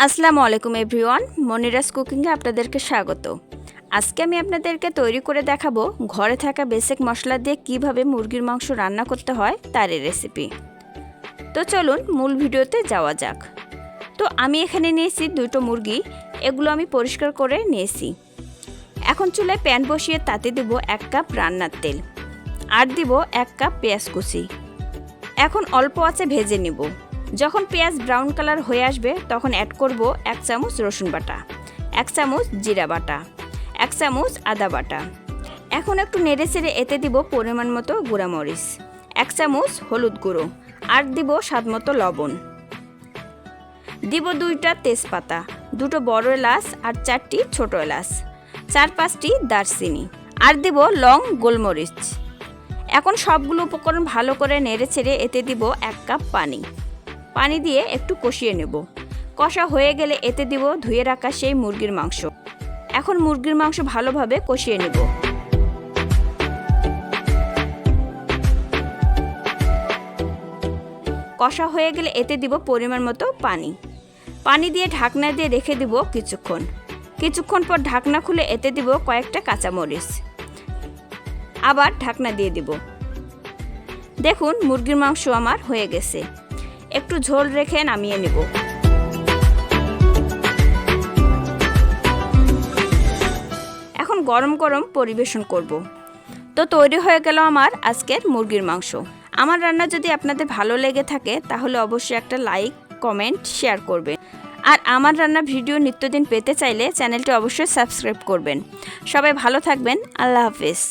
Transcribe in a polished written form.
আসসালামু আলাইকুম এভরিওয়ান, মনিরাস কুকিংয়ে আপনাদেরকে স্বাগত। আজকে আমি আপনাদেরকে তৈরি করে দেখাবো ঘরে থাকা বেসিক মশলা দিয়ে কিভাবে মুরগির মাংস রান্না করতে হয় তার এই রেসিপি। তো চলুন মূল ভিডিওতে যাওয়া যাক। তো আমি এখানে নিয়েছি 2টো মুরগি, এগুলো আমি পরিষ্কার করে নিয়েছি। এখন চুলায় প্যান বসিয়ে তাতে দেব 1 কাপ রান্নার তেল, আর দিব 1 কাপ পেঁয়াজ কুচি। এখন অল্প আঁচে ভেজে নিব। যখন পেঁয়াজ ব্রাউন কালার হয়ে আসবে তখন অ্যাড করব 1 চামচ রসুন বাটা, 1 চামচ জিরা বাটা, 1 চামচ আদা বাটা। এখন একটু নেড়ে চেড়ে এতে দিব পরিমাণ মতো গুঁড়ামরিচ, 1 চামচ হলুদ গুঁড়ো, আর দিব স্বাদমতো লবণ। দিব 2টা তেজপাতা, 2টো বড় এলাচ আর 4টি ছোট এলাচ, 4-5টি দারচিনি, আর দিব লং গোলমরিচ। এখন সবগুলো উপকরণ ভালো করে নেড়ে চেড়ে এতে দিব 1 কাপ পানি দিয়ে একটু কষিয়ে নেব। কষা হয়ে গেলে এতে দিব ধুয়ে রাখা সেই মুরগির মাংস। এখন মুরগির মাংস ভালোভাবে কষিয়ে নেব। কষা হয়ে গেলে এতে দিব পরিমাণ মতো পানি দিয়ে ঢাকনা দিয়ে রেখে দিব কিছুক্ষণ পর ঢাকনা খুলে এতে দিব কয়েকটা কাঁচামরিচ, আবার ঢাকনা দিয়ে দিব। দেখুন মুরগির মাংস আমার হয়ে গেছে। একটু ঝোল রেখে নামিয়ে নেব। এখন গরম গরম পরিবেশন করব। তো তৈরি হয়ে গেল আমার আজকের মুরগির মাংস। আমার রান্না যদি আপনাদের ভালো লেগে থাকে তাহলে অবশ্যই একটা লাইক, কমেন্ট, শেয়ার করবেন। আর আমার রান্না ভিডিও নিত্যদিন পেতে চাইলে চ্যানেলটি অবশ্যই সাবস্ক্রাইব করবেন। সবাই ভালো থাকবেন। আল্লাহ হাফেজ।